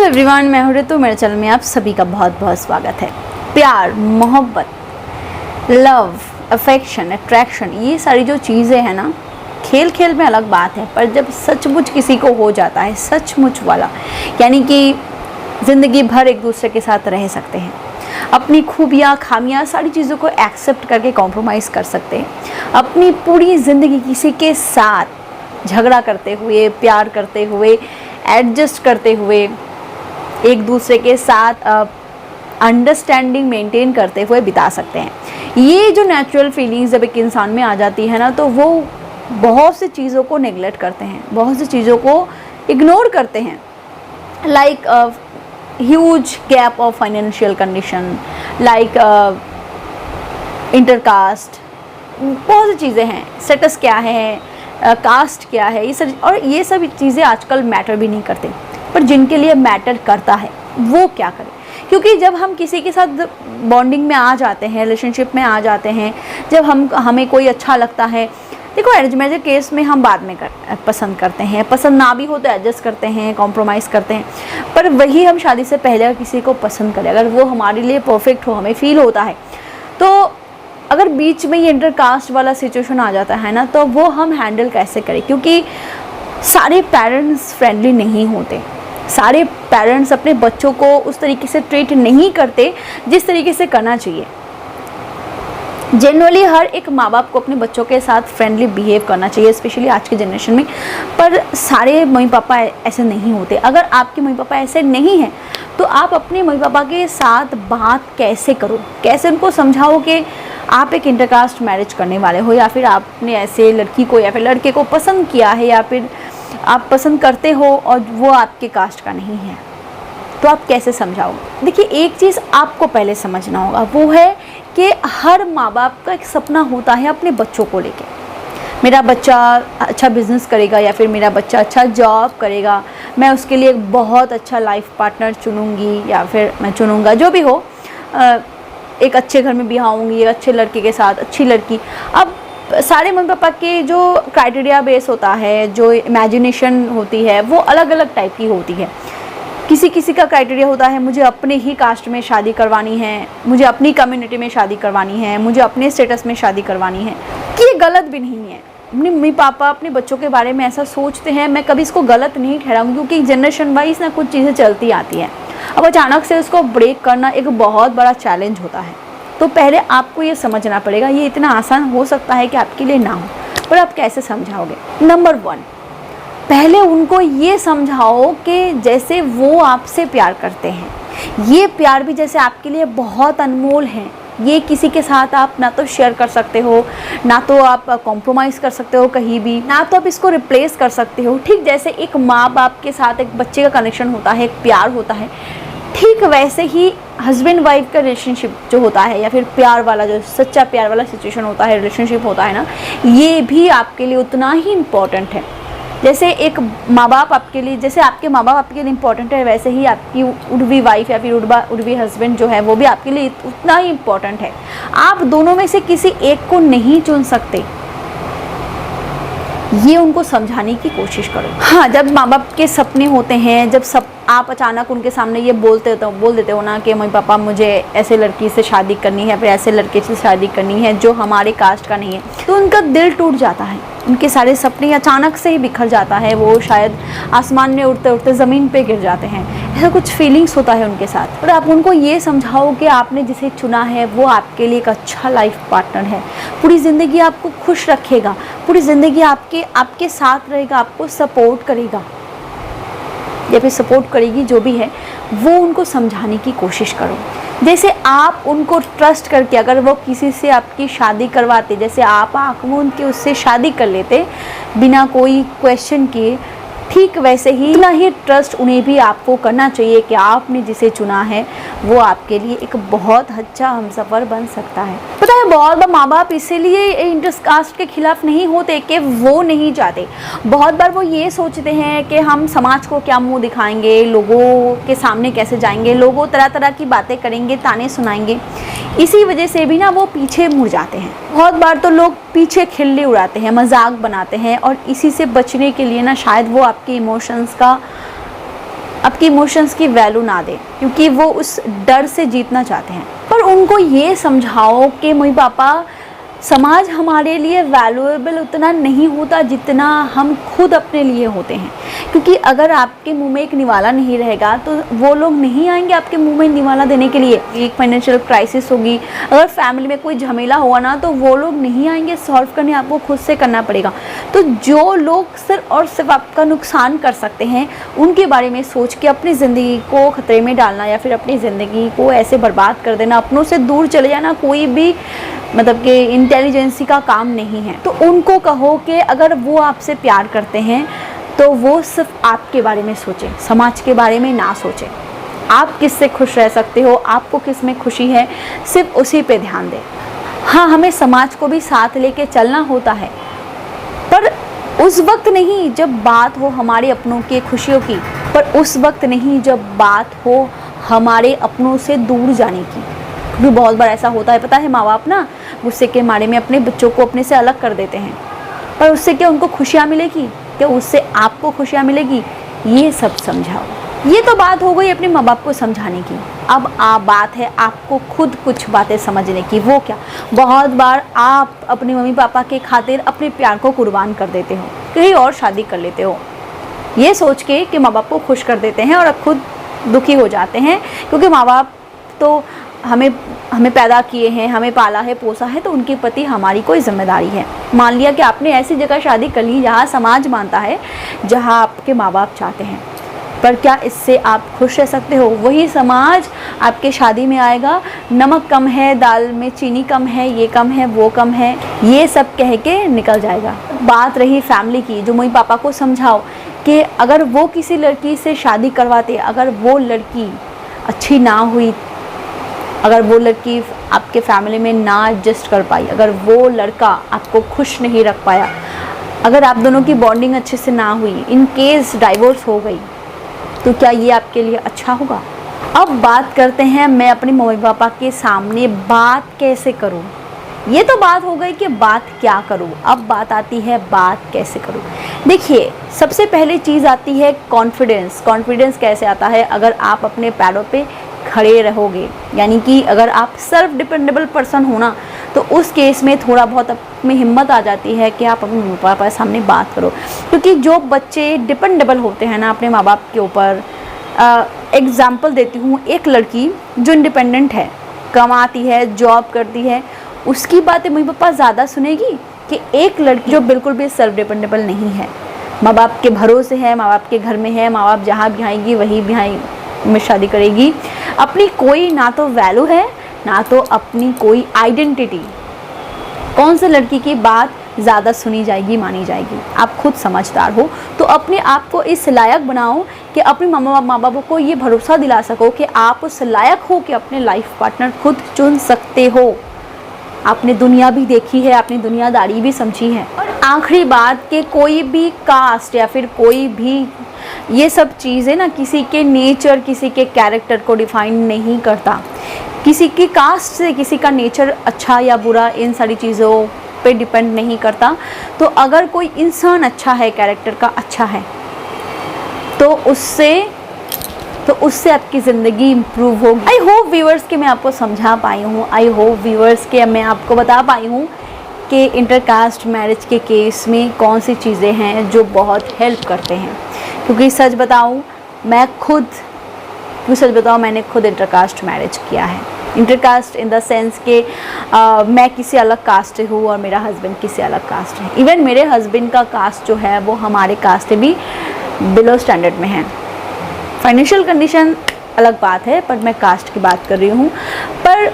Everyone, मैं हूँ ऋतु। मेरे चैनल में आप सभी का बहुत बहुत स्वागत है। प्यार, मोहब्बत, लव, अफेक्शन, अट्रैक्शन, ये सारी जो चीज़ें हैं ना, खेल खेल में अलग बात है, पर जब सचमुच किसी को हो जाता है, सचमुच वाला, यानी कि ज़िंदगी भर एक दूसरे के साथ रह सकते हैं, अपनी खूबियाँ खामियाँ सारी चीज़ों को एक्सेप्ट करके कॉम्प्रोमाइज़ कर सकते हैं, अपनी पूरी ज़िंदगी किसी के साथ झगड़ा करते हुए, प्यार करते हुए, एडजस्ट करते हुए, एक दूसरे के साथ अंडरस्टैंडिंग मेंटेन करते हुए बिता सकते हैं। ये जो नेचुरल फीलिंग्स जब एक इंसान में आ जाती है ना, तो वो बहुत सी चीज़ों को नेगलेक्ट करते हैं, बहुत सी चीज़ों को इग्नोर करते हैं। Like huge gap of financial condition, like intercaste, बहुत सी चीज़ें हैं। स्टेटस क्या है, कास्ट क्या है, ये सब चीज़ें आजकल मैटर भी नहीं करते, पर जिनके लिए मैटर करता है वो क्या करें। क्योंकि जब हम किसी के साथ बॉन्डिंग में आ जाते हैं, रिलेशनशिप में आ जाते हैं, जब हमें कोई अच्छा लगता है, देखो अरेंज मैरिज केस में हम बाद में पसंद करते हैं, पसंद ना भी हो तो एडजस्ट करते हैं, कॉम्प्रोमाइज़ करते हैं, पर वही हम शादी से पहले अगर किसी को पसंद करें, अगर वो हमारे लिए परफेक्ट हो, हमें फील होता है, तो अगर बीच में ये इंटरकास्ट वाला सिचुएशन आ जाता है ना, तो वो हम हैंडल कैसे करें। क्योंकि सारे पेरेंट्स फ्रेंडली नहीं होते, सारे पेरेंट्स अपने बच्चों को उस तरीके से ट्रीट नहीं करते जिस तरीके से करना चाहिए। जनरली हर एक माँ बाप को अपने बच्चों के साथ फ्रेंडली बिहेव करना चाहिए, स्पेशली आज के जनरेशन में, पर सारे मम्मी पापा ऐसे नहीं होते। अगर आपके मम्मी पापा ऐसे नहीं हैं, तो आप अपने मम्मी पापा के साथ बात कैसे करो, कैसे उनको समझाओ कि आप एक इंटरकास्ट मैरिज करने वाले हो, या फिर आपने ऐसे लड़की को या फिर लड़के को पसंद किया है, या फिर आप पसंद करते हो और वो आपके कास्ट का नहीं है, तो आप कैसे समझाओगे। देखिए, एक चीज़ आपको पहले समझना होगा, वो है कि हर माँ बाप का एक सपना होता है अपने बच्चों को लेके। मेरा बच्चा अच्छा बिजनेस करेगा, या फिर मेरा बच्चा अच्छा जॉब करेगा, मैं उसके लिए एक बहुत अच्छा लाइफ पार्टनर चुनूँगी, या फिर मैं चुनूँगा, जो भी हो, एक अच्छे घर में बिहाऊँगी, एक अच्छे लड़के के साथ, अच्छी लड़की। अब सारे मम्मी पापा के जो क्राइटेरिया बेस होता है, जो इमेजिनेशन होती है, वो अलग अलग टाइप की होती है। किसी किसी का क्राइटेरिया होता है, मुझे अपने ही कास्ट में शादी करवानी है, मुझे अपनी कम्युनिटी में शादी करवानी है, मुझे अपने स्टेटस में शादी करवानी है। कि ये गलत भी नहीं है, अपने मम्मी पापा अपने बच्चों के बारे में ऐसा सोचते हैं, मैं कभी इसको गलत नहीं ठहराऊंगी, क्योंकि जनरेशन वाइज ना कुछ चीज़ें चलती आती हैं। अब अचानक से उसको ब्रेक करना एक बहुत बड़ा चैलेंज होता है, तो पहले आपको ये समझना पड़ेगा। ये इतना आसान हो सकता है कि आपके लिए ना हो, पर आप कैसे समझाओगे। नंबर 1, पहले उनको ये समझाओ कि जैसे वो आपसे प्यार करते हैं, ये प्यार भी जैसे आपके लिए बहुत अनमोल है। ये किसी के साथ आप ना तो शेयर कर सकते हो, ना तो आप कॉम्प्रोमाइज़ कर सकते हो कहीं भी, ना तो आप इसको रिप्लेस कर सकते हो। ठीक जैसे एक माँ बाप के साथ एक बच्चे का कनेक्शन होता है, एक प्यार होता है, ठीक वैसे ही हस्बैंड वाइफ का रिलेशनशिप जो होता है, या फिर प्यार वाला, जो सच्चा प्यार वाला सिचुएशन होता है, रिलेशनशिप होता है ना, ये भी आपके लिए उतना ही इम्पोर्टेंट है। जैसे एक माँ बाप आपके लिए, जैसे आपके माँ बाप आपके लिए इम्पोर्टेंट है, वैसे ही आपकी उड़वी वाइफ या फिर उड़वी हस्बैंड जो है, वो भी आपके लिए उतना ही इम्पोर्टेंट है। आप दोनों में से किसी एक को नहीं चुन सकते, ये उनको समझाने की कोशिश करो। हाँ, जब माँ बाप के सपने होते हैं, जब आप अचानक उनके सामने ये बोल देते हो ना कि मम्मी पापा मुझे ऐसे लड़की से शादी करनी है, फिर ऐसे लड़के से शादी करनी है जो हमारे कास्ट का नहीं है, तो उनका दिल टूट जाता है, उनके सारे सपने अचानक से ही बिखर जाता है, वो शायद आसमान में उड़ते उड़ते ज़मीन पे गिर जाते हैं। ऐसा कुछ फीलिंग्स होता है उनके साथ। और आप उनको ये समझाओ कि आपने जिसे चुना है वो आपके लिए एक अच्छा लाइफ पार्टनर है, पूरी ज़िंदगी आपको खुश रखेगा, पूरी ज़िंदगी आपके साथ रहेगा, आपको सपोर्ट करेगा या फिर सपोर्ट करेगी, जो भी है, वो उनको समझाने की कोशिश करो। जैसे आप उनको ट्रस्ट करके अगर वो किसी से आपकी शादी करवाते, जैसे आप आँख मूंद के उससे शादी कर लेते बिना कोई क्वेश्चन किए, ठीक वैसे ही इतना ही ट्रस्ट उन्हें भी आपको करना चाहिए कि आपने जिसे चुना है वो आपके लिए एक बहुत अच्छा हमसफ़र बन सकता है। पता है, बहुत बार माँ बाप इसीलिए इंटरकास्ट के खिलाफ नहीं होते कि वो नहीं चाहते। बहुत बार वो ये सोचते हैं कि हम समाज को क्या मुंह दिखाएंगे, लोगों के सामने कैसे जाएंगे, लोगों तरह तरह की बातें करेंगे, ताने सुनाएंगे। इसी वजह से भी ना वो पीछे मुड़ जाते हैं। बहुत बार तो लोग पीछे खिल्ली उड़ाते हैं, मजाक बनाते हैं, और इसी से बचने के लिए ना शायद वो आपके इमोशंस का आपके इमोशंस की वैल्यू ना दें, क्योंकि वो उस डर से जीतना चाहते हैं। पर उनको ये समझाओ कि मम्मी पापा, समाज हमारे लिए वैल्यूएबल उतना नहीं होता जितना हम खुद अपने लिए होते हैं, क्योंकि अगर आपके मुंह में एक निवाला नहीं रहेगा तो वो लोग नहीं आएंगे आपके मुंह में निवाला देने के लिए। एक फाइनेंशियल क्राइसिस होगी, अगर फैमिली में कोई झमेला हुआ ना, तो वो लोग नहीं आएंगे सॉल्व करने, आपको खुद से करना पड़ेगा। तो जो लोग सिर्फ और सिर्फ आपका नुकसान कर सकते हैं, उनके बारे में सोच के अपनी ज़िंदगी को खतरे में डालना या फिर अपनी ज़िंदगी को ऐसे बर्बाद कर देना, अपनों से दूर चले जाना, कोई भी मतलब कि इंटेलिजेंसी का काम नहीं है। तो उनको कहो कि अगर वो आपसे प्यार करते हैं तो वो सिर्फ आपके बारे में सोचें, समाज के बारे में ना सोचें। आप किससे खुश रह सकते हो, आपको किस में खुशी है, सिर्फ उसी पे ध्यान दें। हाँ, हमें समाज को भी साथ लेके चलना होता है, पर उस वक्त नहीं जब बात हो हमारे अपनों की खुशियों की, पर उस वक्त नहीं जब बात हो हमारे अपनों से दूर जाने की। क्योंकि बहुत बार ऐसा होता है, पता है, माँ बाप ना गुस्से के मारे में अपने बच्चों को अपने से अलग कर देते हैं, पर उससे क्या उनको खुशियाँ मिलेगी, क्या उससे आपको खुशियाँ मिलेगी? ये सब समझाओ। ये तो बात हो गई अपने माँ बाप को समझाने की। अब बात है आपको खुद कुछ बातें समझने की। वो क्या? बहुत बार आप अपने मम्मी पापा के खातिर अपने प्यार को कुर्बान कर देते हो, कहीं और शादी कर लेते हो, ये सोच के कि माँ बाप को खुश कर देते हैं, और अब खुद दुखी हो जाते हैं, क्योंकि माँ बाप तो हमें पैदा किए हैं, हमें पाला है, पोसा है, तो उनके प्रति हमारी कोई जिम्मेदारी है। मान लिया कि आपने ऐसी जगह शादी कर ली जहाँ समाज मानता है, जहाँ आपके माँ बाप चाहते हैं, पर क्या इससे आप खुश रह सकते हो? वही समाज आपके शादी में आएगा, नमक कम है, दाल में चीनी कम है, ये कम है, वो कम है, ये सब कह के निकल जाएगा। बात रही फैमिली की, जो मम्मी पापा को समझाओ कि अगर वो किसी लड़की से शादी करवाते, अगर वो लड़की अच्छी ना हुई, अगर वो लड़की आपके फैमिली में ना एडजस्ट कर पाई, अगर वो लड़का आपको खुश नहीं रख पाया, अगर आप दोनों की बॉन्डिंग अच्छे से ना हुई, इन केस डाइवोर्स हो गई, तो क्या ये आपके लिए अच्छा होगा? अब बात करते हैं मैं अपने मम्मी पापा के सामने बात कैसे करूं। ये तो बात हो गई कि बात क्या करूं, अब बात आती है बात कैसे करूं। देखिए, सबसे पहले चीज़ आती है कॉन्फिडेंस। कॉन्फिडेंस कैसे आता है? अगर आप अपने पैरों पे खड़े रहोगे, यानी कि अगर आप सेल्फ डिपेंडेबल पर्सन हो ना, तो उस केस में थोड़ा बहुत में हिम्मत आ जाती है कि आप अपने मम्मी पापा के सामने बात करो। क्योंकि जो बच्चे डिपेंडेबल होते हैं ना अपने माँ बाप के ऊपर, एग्जाम्पल देती हूँ, एक लड़की जो इंडिपेंडेंट है, कमाती है, जॉब करती है, उसकी बातें मम्मी पापा ज़्यादा सुनेगी कि एक लड़की जो बिल्कुल भी सेल्फ डिपेंडेबल नहीं है, माँ बाप के भरोसे है, माँ बाप के घर में है, माँ बाप जहाँ बिहाएंगी वही बिहाई में शादी करेगी, अपनी कोई ना तो वैल्यू है ना तो अपनी कोई आइडेंटिटी। कौन सी लड़की की बात ज़्यादा सुनी जाएगी, मानी जाएगी? आप खुद समझदार हो तो अपने आप को इस लायक बनाओ कि अपने माँ बाप को ये भरोसा दिला सको कि आप उस लायक हो कि अपने लाइफ पार्टनर खुद चुन सकते हो। आपने दुनिया भी देखी है, आपने दुनियादारी भी समझी है। और आखिरी बात कि कोई भी कास्ट या फिर कोई भी ये सब चीज़ें ना किसी के नेचर, किसी के कैरेक्टर को डिफाइन नहीं करता। किसी की कास्ट से किसी का नेचर अच्छा या बुरा इन सारी चीज़ों पे डिपेंड नहीं करता। तो अगर कोई इंसान अच्छा है, कैरेक्टर का अच्छा है, तो उससे आपकी ज़िंदगी इम्प्रूव होगी। आई होप व्यूअर्स के मैं आपको समझा पाई हूँ, आई होप व्यूअर्स के मैं आपको बता पाई हूँ कि इंटरकास्ट मैरिज के केस में कौन सी चीज़ें हैं जो बहुत हेल्प करते हैं। क्योंकि सच बताऊँ मैंने खुद इंटरकास्ट मैरिज किया है। इंटरकास्ट इन द सेंस कि मैं किसी अलग कास्ट से हूँ और मेरा हस्बैंड किसी अलग कास्ट है। इवन मेरे हस्बैंड का कास्ट जो है वो हमारे कास्ट से भी बिलो स्टैंडर्ड में है। फाइनेंशियल कंडीशन अलग बात है, पर मैं कास्ट की बात कर रही हूँ। पर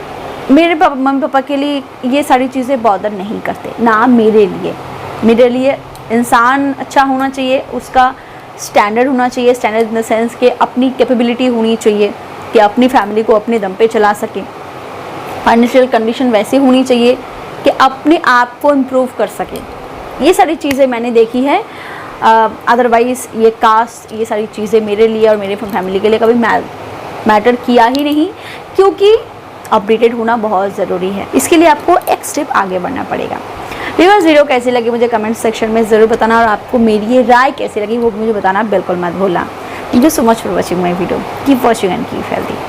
मेरे मम्मी पापा के लिए ये सारी चीज़ें बॉदर नहीं करते, ना मेरे लिए इंसान अच्छा होना चाहिए, उसका स्टैंडर्ड होना चाहिए। स्टैंडर्ड इन द सेंस कि अपनी कैपेबिलिटी होनी चाहिए कि अपनी फैमिली को अपने दम पे चला सके। फाइनेंशियल कंडीशन वैसी होनी चाहिए कि अपने आप को इम्प्रूव कर सके। ये सारी चीज़ें मैंने देखी है। अदरवाइज़ ये कास्ट, ये सारी चीज़ें मेरे लिए और मेरे फैमिली के लिए कभी मैटर किया ही नहीं, क्योंकि अपडेटेड होना बहुत ज़रूरी है। इसके लिए आपको एक स्टेप आगे बढ़ना पड़ेगा। व्यूअर्स, वीडियो कैसी लगी मुझे कमेंट सेक्शन में ज़रूर बताना, और आपको मेरी ये राय कैसी लगी वो मुझे बताना बिल्कुल मत भूलना। Thank you so much for watching my video. Keep watching and keep healthy.